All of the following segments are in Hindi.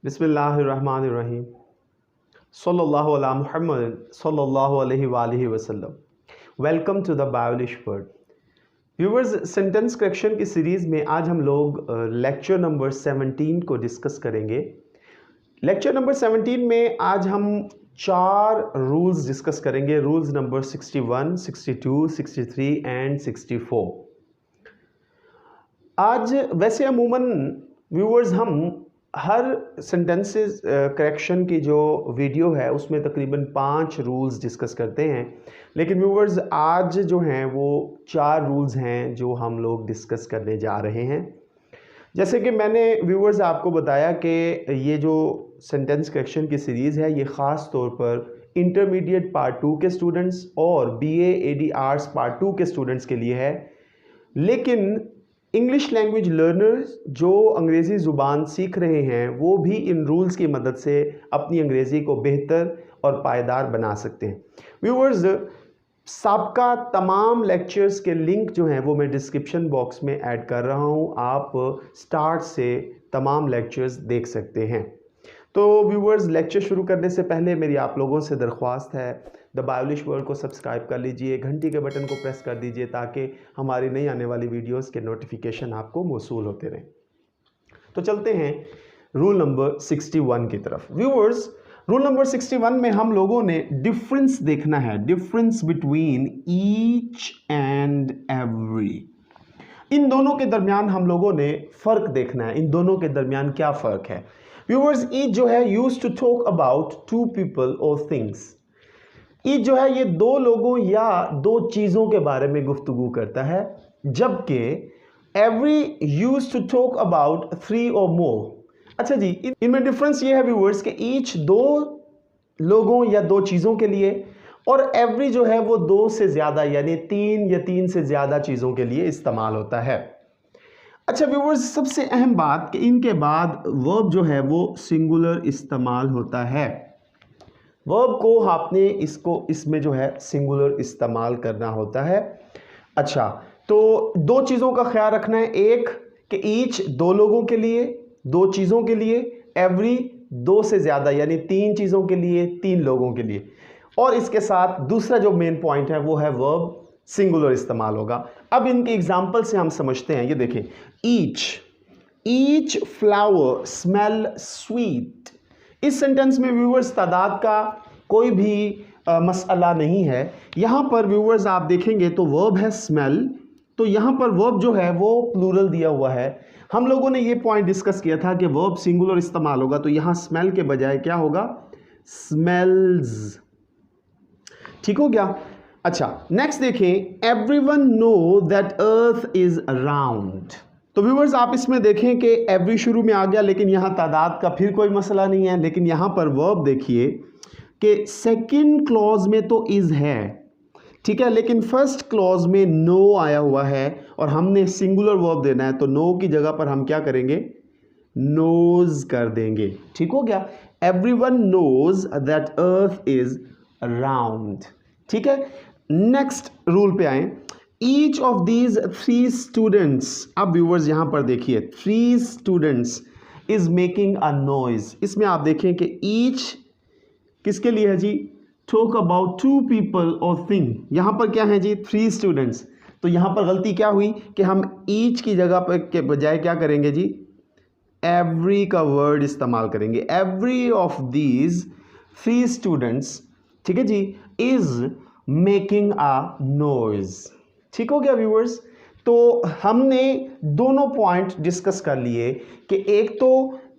बिस्मिल्लाहिर्रहमानिर्रहीम सल्लल्लाहु अला मुहम्मद सल्लल्लाहु अलैहि वालिहि वसल्लम। वेलकम टू द बायोलिश वर्ड। व्यूवर्स, सेंटेंस करेक्शन की सीरीज़ में आज हम लोग लेक्चर नंबर 17 को डिस्कस करेंगे। लेक्चर नंबर 17 में आज हम 4 रूल्स डिस्कस करेंगे। Rules number 61, 62, 63 and 64। आज वैसे अमूमन व्यूवर्स हम हर सेंटेंसेस करेक्शन की जो वीडियो है उसमें तकरीबन 5 रूल्स डिस्कस करते हैं, लेकिन व्यूवर्स आज जो हैं वो 4 रूल्स हैं जो हम लोग डिस्कस करने जा रहे हैं। जैसे कि मैंने व्यूवर्स आपको बताया कि ये जो सेंटेंस करेक्शन की सीरीज़ है ये ख़ास तौर पर इंटरमीडिएट पार्ट 2 के स्टूडेंट्स और BA AD आर्ट्स पार्ट 2 के स्टूडेंट्स के लिए है, लेकिन इंग्लिश लैंग्वेज लर्नर्स जो अंग्रेज़ी ज़ुबान सीख रहे हैं वो भी इन रूल्स की मदद से अपनी अंग्रेज़ी को बेहतर और पायदार बना सकते हैं। व्यूअर्स, साबका तमाम लेक्चर्स के लिंक जो हैं वो मैं डिस्क्रिप्शन बॉक्स में ऐड कर रहा हूँ, आप स्टार्ट से तमाम लेक्चर्स देख सकते हैं। तो व्यूअर्स, लेक्चर शुरू करने से पहले मेरी आप लोगों से दरख्वास्त है, द बायोलिश वर्ल्ड को सब्सक्राइब कर लीजिए, घंटी के बटन को प्रेस कर दीजिए ताकि हमारी नई आने वाली वीडियोस के नोटिफिकेशन आपको मौसूल होते रहें। तो चलते हैं रूल नंबर 61 की तरफ। व्यूअर्स, रूल नंबर 61 में हम लोगों ने डिफरेंस देखना है, difference between each and every. इन दोनों के दरमियान हम लोगों ने फ़र्क देखना है, इन दोनों के दरमियान क्या फ़र्क है। व्यूअर्स, ईच जो है used to talk about 2 people और थिंग्स। ईच जो है ये 2 लोगों या 2 चीज़ों के बारे में गुफ्तगू करता है, जबकि every used to talk about 3 और मोर। अच्छा जी, इनमें डिफरेंस ये है व्यूअर्स कि ईच 2 लोगों या 2 चीज़ों के लिए और एवरी जो है वो 2 से ज़्यादा यानी 3 या 3 से ज़्यादा चीज़ों के लिए इस्तेमाल होता है। अच्छा व्यूअर्स, सबसे अहम बात कि इनके बाद वर्ब जो है वो सिंगुलर इस्तेमाल होता है। वर्ब को आपने इसमें जो है सिंगुलर इस्तेमाल करना होता है। अच्छा, तो 2 चीज़ों का ख्याल रखना है, एक कि ईच 2 लोगों के लिए, 2 चीज़ों के लिए, एवरी 2 से ज़्यादा यानी 3 चीज़ों के लिए, 3 लोगों के लिए, और इसके साथ दूसरा जो मेन पॉइंट है वो है वर्ब सिंगुलर इस्तेमाल होगा। अब इनके एग्जाम्पल से हम समझते हैं। ये देखें, ईच फ्लावर स्मेल स्वीट। इस सेंटेंस में व्यूअर्स तादाद का कोई भी मसला नहीं है। यहाँ पर व्यूअर्स आप देखेंगे तो वर्ब है स्मेल, तो यहाँ पर वर्ब जो है वो प्लूरल दिया हुआ है। हम लोगों ने ये पॉइंट डिस्कस किया था कि वर्ब सिंगुलर इस्तेमाल होगा, तो यहाँ स्मेल के बजाय क्या होगा, स्मेल्स। ठीक हो गया। अच्छा, नेक्स्ट देखें, everyone know that earth is round. तो व्यूअर्स आप इसमें देखें कि एवरी शुरू में आ गया, लेकिन यहाँ तादाद का फिर कोई मसला नहीं है, लेकिन यहाँ पर वर्ब देखिए कि सेकंड क्लॉज में तो इज है, ठीक है, लेकिन फर्स्ट क्लॉज में नो आया हुआ है और हमने सिंगुलर वर्ब देना है, तो नो की जगह पर हम क्या करेंगे, नोज कर देंगे। ठीक हो गया। Everyone knows that earth is round. ठीक है, नेक्स्ट रूल पे आए। ईच ऑफ दीज 3 स्टूडेंट्स, अब व्यूअर्स यहां पर देखिए 3 students is making a noise. इसमें आप देखें कि ईच किसके लिए है जी, टॉक अबाउट 2 पीपल और थिंग। यहां पर क्या है जी, 3 स्टूडेंट्स। तो यहां पर गलती क्या हुई कि हम ईच की जगह पर के बजाय क्या करेंगे जी, एवरी का वर्ड इस्तेमाल करेंगे। एवरी ऑफ दीज 3 स्टूडेंट्स, ठीक है जी, इज मेकिंग अ नॉइज। ठीक हो गया व्यूअर्स। तो हमने दोनों पॉइंट डिस्कस कर लिए कि एक तो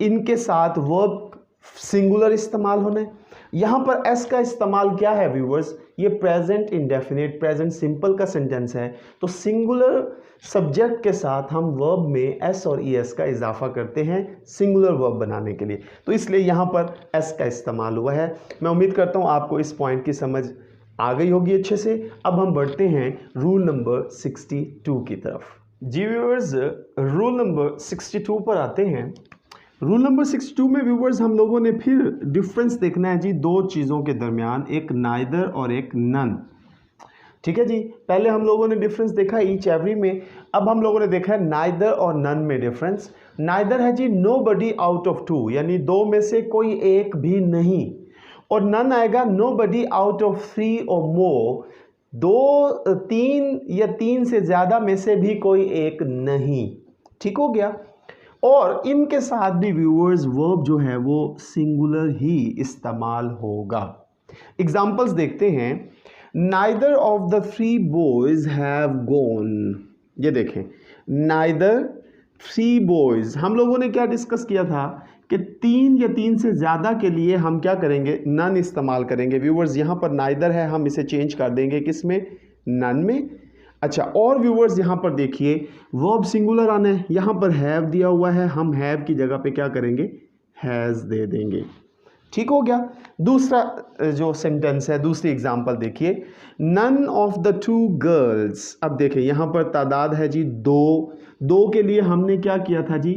इनके साथ वर्ब सिंगुलर इस्तेमाल होना है। यहां पर एस का इस्तेमाल क्या है व्यूअर्स, ये प्रेजेंट इंडेफिनिट प्रेजेंट सिंपल का सेंटेंस है, तो सिंगुलर सब्जेक्ट के साथ हम वर्ब में एस और ईएस का इजाफा करते हैं सिंगुलर वर्ब बनाने के लिए, तो इसलिए यहां पर एस का इस्तेमाल हुआ है। मैं उम्मीद करता हूं आपको इस पॉइंट की समझ आ गई होगी अच्छे से। अब हम बढ़ते हैं रूल नंबर 62 की तरफ। जी व्यूअर्स, रूल नंबर 62 पर आते हैं। रूल नंबर 62 में व्यूअर्स हम लोगों ने फिर डिफरेंस देखना है जी 2 चीज़ों के दरमियान, एक नाइदर और एक नन। ठीक है जी। पहले हम लोगों ने डिफरेंस देखा ईच एवरी में, अब हम लोगों ने देखा है नाइदर और नन में डिफरेंस। नाइदर है जी नोबडी आउट ऑफ टू, यानी दो में से कोई एक भी नहीं, और नन आएगा नोबडी आउट ऑफ थ्री और मोर, दो तीन या तीन से ज्यादा में से भी कोई एक नहीं। ठीक हो गया। और इनके साथ भी व्यूअर्स वर्ब जो है वो सिंगुलर ही इस्तेमाल होगा। एग्जाम्पल्स देखते हैं। Neither of the three boys have gone, ये देखें नाइदर थ्री बॉयज, हम लोगों ने क्या डिस्कस किया था कि तीन या तीन से ज़्यादा के लिए हम क्या करेंगे, नन इस्तेमाल करेंगे। व्यूअर्स यहाँ पर नाइदर है, हम इसे चेंज कर देंगे किस में, नन में। अच्छा, और व्यूअर्स यहाँ पर देखिए वर्ब सिंगुलर आना है, यहाँ पर हैव दिया हुआ है, हम हैव की जगह पे क्या करेंगे, हैज़ दे देंगे। ठीक हो गया। दूसरा जो सेंटेंस है, दूसरी एग्जांपल देखिए, none of the two girls. अब देखें यहाँ पर तादाद है जी दो, दो के लिए हमने क्या किया था जी,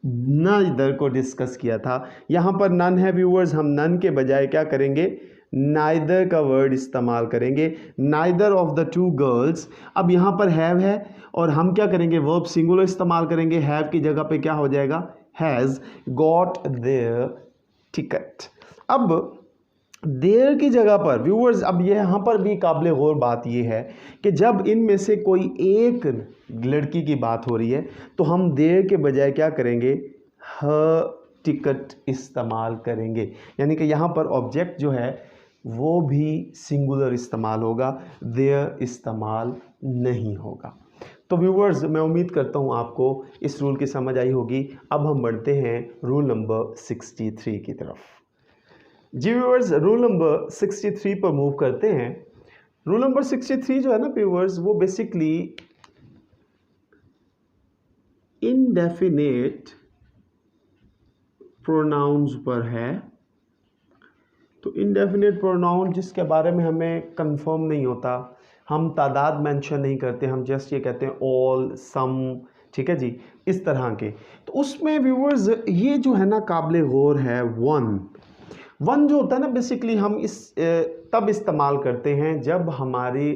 नाइदर को डिस्कस किया था। यहाँ पर नन है व्यूअर्स, हम नन के बजाय क्या करेंगे, नाइदर का वर्ड इस्तेमाल करेंगे, neither of the two girls. अब यहाँ पर हैव है और हम क्या करेंगे, वर्ब सिंगुलर इस्तेमाल करेंगे, हैव की जगह पे क्या हो जाएगा, हैज़ गॉट देयर टिकट। अब देयर की जगह पर व्यूअर्स, अब ये यहाँ पर भी काबिल गौर बात ये है कि जब इनमें से कोई एक लड़की की बात हो रही है तो हम देयर के बजाय क्या करेंगे, हर टिकट इस्तेमाल करेंगे, यानी कि यहाँ पर ऑब्जेक्ट जो है वो भी सिंगुलर इस्तेमाल होगा, देयर इस्तेमाल नहीं होगा। तो व्यूअर्स, मैं उम्मीद करता हूँ आपको इस रूल की समझ आई होगी। अब हम बढ़ते हैं रूल नंबर 63 की तरफ। जी व्यूअर्स, रूल नंबर 63 पर मूव करते हैं। रूल नंबर 63 जो है ना व्यूअर्स, वो बेसिकली इनडेफिनेट प्रोनाउंस पर है। तो इनडेफिनेट प्रोनाउन जिसके बारे में हमें कंफर्म नहीं होता, हम तादाद मेंशन नहीं करते, हम जस्ट ये कहते हैं ऑल, सम, ठीक है जी, इस तरह के। तो उसमें व्यूअर्स ये जो है ना काबिल गौर है, वन जो होता है ना बेसिकली हम इस तब इस्तेमाल करते हैं जब हमारी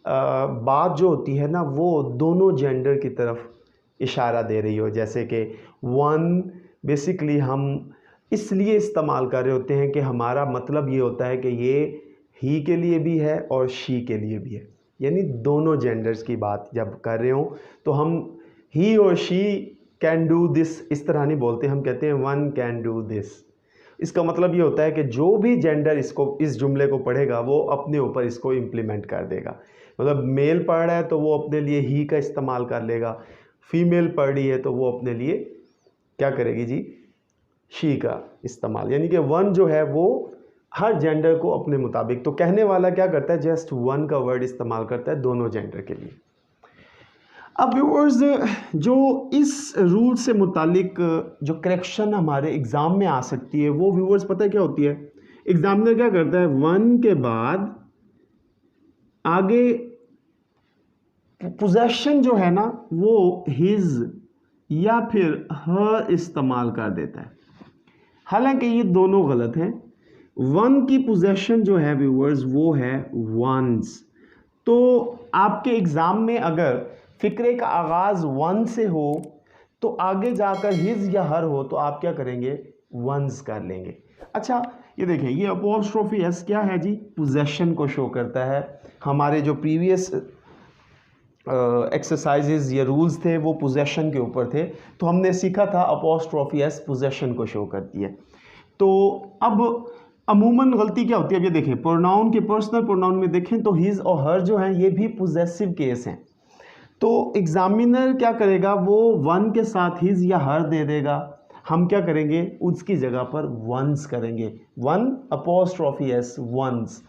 बात जो होती है ना वो दोनों जेंडर की तरफ इशारा दे रही हो। जैसे कि वन बेसिकली हम इसलिए इस्तेमाल कर रहे होते हैं कि हमारा मतलब ये होता है कि ये ही के लिए भी है और शी के लिए भी है, यानी दोनों जेंडर्स की बात जब कर रहे हो तो हम ही और शी कैन डू दिस इस तरह नहीं बोलते, हम कहते हैं वन कैन डू दिस। इसका मतलब ये होता है कि जो भी जेंडर इसको, इस जुमले को पढ़ेगा वो अपने ऊपर इसको इम्प्लीमेंट कर देगा। मतलब मेल पढ़ रहा है तो वो अपने लिए ही का इस्तेमाल कर लेगा, फीमेल पढ़ रही है तो वो अपने लिए क्या करेगी जी, शी का इस्तेमाल। यानी कि वन जो है वो हर जेंडर को अपने मुताबिक, तो कहने वाला क्या करता है, जस्ट वन का वर्ड इस्तेमाल करता है दोनों जेंडर के लिए। अब व्यूअर्स, जो इस रूल से मुतालिक जो करेक्शन हमारे एग्ज़ाम में आ सकती है वो व्यूअर्स पता है क्या होती है, एग्जामिनर क्या करता है, वन के बाद आगे पोजेशन जो है ना वो हिज या फिर हर इस्तेमाल कर देता है। हालांकि ये दोनों गलत हैं। वन की पोजेशन जो है व्यूअर्स वो है वंस। तो आपके एग्ज़ाम में अगर फ़िक्रे का आगाज़ वन से हो तो आगे जाकर हिज या हर हो तो आप क्या करेंगे, वंस कर लेंगे। अच्छा, ये देखें, ये अपॉस्ट्रोफी एस क्या है जी, पोजेशन को शो करता है। हमारे जो प्रीवियस एक्सरसाइजेज या रूल्स थे वो पोजेशन के ऊपर थे, तो हमने सीखा था अपॉस्ट्रोफी एस पोजेशन को शो करती है। तो अब अमूमन गलती क्या होती है, अब ये देखें प्रोनाउन के पर्सनल प्रोनाउन में देखें तो हिज और हर जो हैं ये भी पोजेसिव केस हैं। तो एग्जामिनर क्या करेगा, वो वन के साथ हिज या हर दे देगा, हम क्या करेंगे उसकी जगह पर वंस करेंगे, one apostrophe S one's.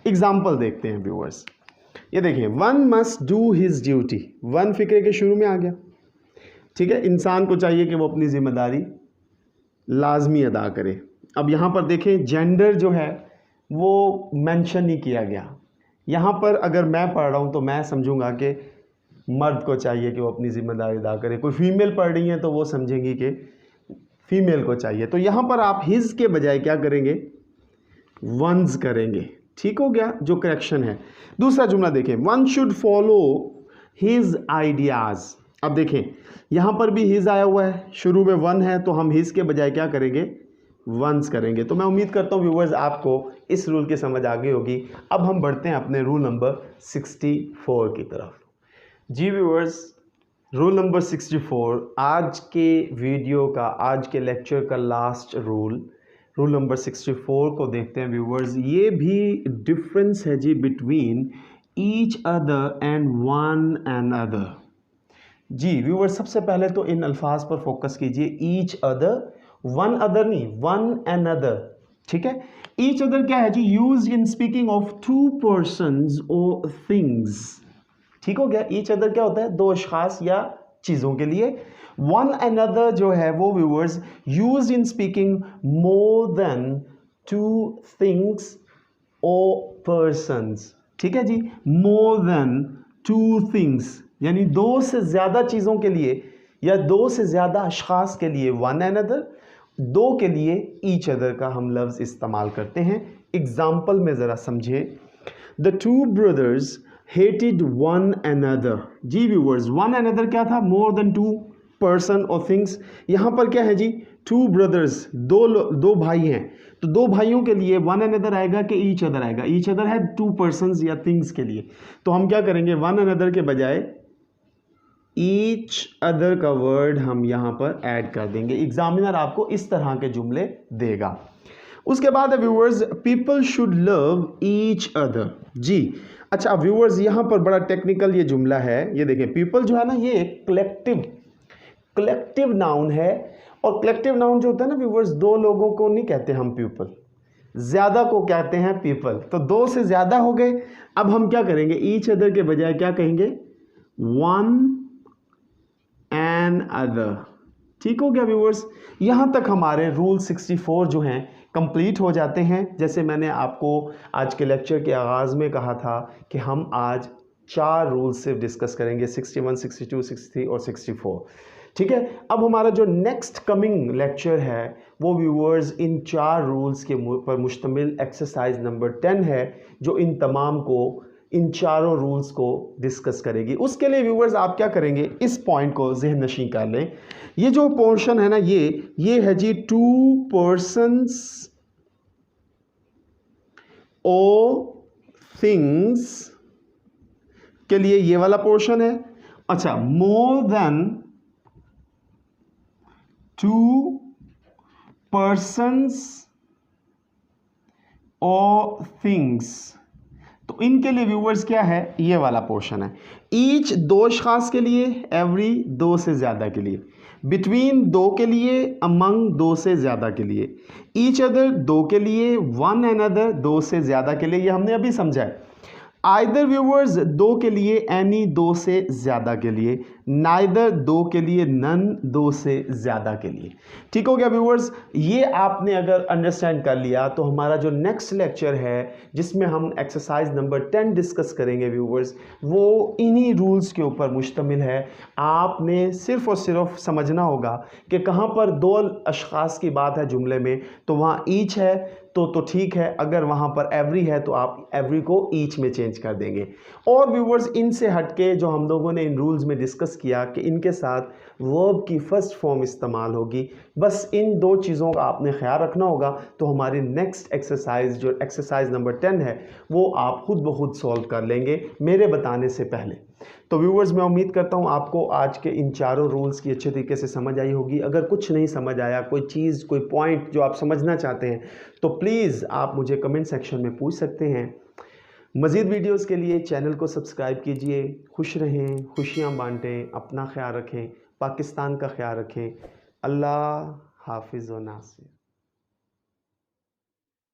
Example देखते हैं व्यूअर्स, ये देखिए, one must do his duty. One फिक्रे के शुरू में आ गया, ठीक है, इंसान को चाहिए कि वो अपनी जिम्मेदारी लाजमी अदा करे। अब यहाँ पर देखें जेंडर जो है वो मेंशन नहीं किया गया। यहाँ पर अगर मैं पढ़ रहा हूँ तो मैं समझूंगा कि मर्द को चाहिए कि वो अपनी जिम्मेदारी अदा करे, कोई फीमेल पढ़ रही है तो वो समझेंगी कि फीमेल को चाहिए। तो यहाँ पर आप हिज के बजाय क्या करेंगे, वंस करेंगे, ठीक हो गया, जो करेक्शन है। दूसरा जुमला देखें, one should follow his ideas. अब देखें यहां पर भी हिज आया हुआ है, शुरू में वन है तो हम हिज के बजाय क्या करेंगे, वंस करेंगे। तो मैं उम्मीद करता हूं व्यूअर्स आपको इस रूल की समझ आ गई होगी। अब हम बढ़ते हैं अपने रूल नंबर 64 की तरफ। जी व्यूअर्स, रूल नंबर 64 आज के वीडियो का, आज के लेक्चर का लास्ट रूल नंबर 64 को देखते हैं व्यूअर्स। ये भी डिफरेंस है जी between each other and one another. जी व्यूअर्स, सबसे पहले तो इन अल्फाज पर फोकस कीजिए, ईच अदर, वन अदर नहीं, वन अनदर, ठीक है। ईच अदर क्या है जी, use in speaking of two persons और थिंग्स, ठीक हो गया। ईच अदर क्या होता है, दो अशखास या चीजों के लिए। वन अनदर जो है वो viewers use in speaking more than two things और पर्सन्स, ठीक है जी। मोर देन टू थिंग्स यानी दो से ज्यादा चीजों के लिए या दो से ज्यादा अशखास के लिए वन अनदर, दो के लिए ईच अदर का हम लफ्ज इस्तेमाल करते हैं। एग्जाम्पल में जरा समझे, the two brothers hated one another। जी व्यूअर्स, वन अनदर क्या था, मोर देन टू पर्सन और थिंग्स। यहां पर क्या है जी, टू ब्रदर्स, दो भाई हैं, तो दो भाइयों के लिए वन अनदर आएगा कि ईच अदर आएगा, ईच अदर है टू पर्सन्स या थिंग्स के लिए। तो हम क्या करेंगे, वन अनदर के बजाय ईच अदर का वर्ड हम यहां पर ऐड कर देंगे। एग्जामिनर आपको इस तरह के जुमले देगा। उसके बाद viewers, people should love each other. जी अच्छा व्यूअर्स, यहां पर बड़ा टेक्निकल ये जुमला है, ये देखें, पीपल जो है ना ये कलेक्टिव नाउन है। और कलेक्टिव नाउन जो होता है ना व्यूअर्स, दो लोगों को नहीं कहते हम पीपल, ज्यादा को कहते हैं पीपल। तो दो से ज्यादा हो गए। अब हम क्या करेंगे, ईच अदर के बजाय क्या कहेंगे, वन एंड अदर, ठीक हो गया व्यूअर्स। यहां तक हमारे रूल 64 जो हैं कंप्लीट हो जाते हैं। जैसे मैंने आपको आज के लेक्चर के आगाज़ में कहा था कि हम आज 4 रूल्स सिर्फ डिस्कस करेंगे, 61, 62, 63 और 64, ठीक है। अब हमारा जो नेक्स्ट कमिंग लेक्चर है वो व्यूअर्स इन 4 रूल्स के पर मुश्तमिल एक्सरसाइज नंबर 10 है, जो इन तमाम को, इन चारों रूल्स को डिस्कस करेगी। उसके लिए व्यूअर्स आप क्या करेंगे, इस पॉइंट को ज़हन नशीं कर लें। ये जो पोर्शन है ना, ये है जी टू पर्सन्स और थिंग्स के लिए ये वाला पोर्शन है। अच्छा, मोर देन टू पर्सन्स और थिंग्स, तो इनके लिए व्यूअर्स क्या है, ये वाला पोर्शन है। ईच दो अशखास के लिए, एवरी दो से ज्यादा के लिए, बिटवीन दो के लिए, अमंग दो से ज्यादा के लिए, ईच अदर दो के लिए, वन अनदर दो से ज्यादा के लिए, ये हमने अभी समझा है। आइदर व्यूअर्स दो के लिए, एनी दो से ज्यादा के लिए, नाइदर दो के लिए, नन दो से ज्यादा के लिए, ठीक हो गया व्यूअर्स। ये आपने अगर अंडरस्टैंड कर लिया तो हमारा जो नेक्स्ट लेक्चर है जिसमें हम एक्सरसाइज नंबर 10 डिस्कस करेंगे व्यूअर्स, वो इन्हीं रूल्स के ऊपर मुश्तमिल है। आपने सिर्फ और सिर्फ समझना होगा कि कहाँ पर दो अशखास की बात है जुमले में तो वहाँ ईच है तो ठीक है, अगर वहाँ पर एवरी है तो आप एवरी को ईच में चेंज कर देंगे। और व्यूअर्स इनसे हटके जो हम लोगों ने इन रूल्स में डिस्कस किया कि इनके साथ वर्ब की फर्स्ट फॉर्म इस्तेमाल होगी, बस इन दो चीज़ों का आपने ख्याल रखना होगा। तो हमारी नेक्स्ट एक्सरसाइज जो एक्सरसाइज नंबर 10 है वो आप खुद ब खुद सॉल्व कर लेंगे मेरे बताने से पहले। तो व्यूअर्स मैं उम्मीद करता हूँ आपको आज के इन चारों रूल्स की अच्छे तरीके से समझ आई होगी। अगर कुछ नहीं समझ आया, कोई चीज़, कोई पॉइंट जो आप समझना चाहते हैं तो प्लीज़ आप मुझे कमेंट सेक्शन में पूछ सकते हैं। मज़ीद वीडियोस के लिए चैनल को सब्सक्राइब कीजिए। खुश रहें, खुशियाँ बांटें, अपना ख्याल रखें, पाकिस्तान का ख्याल रखें। अल्लाह हाफिज़ व नासिर।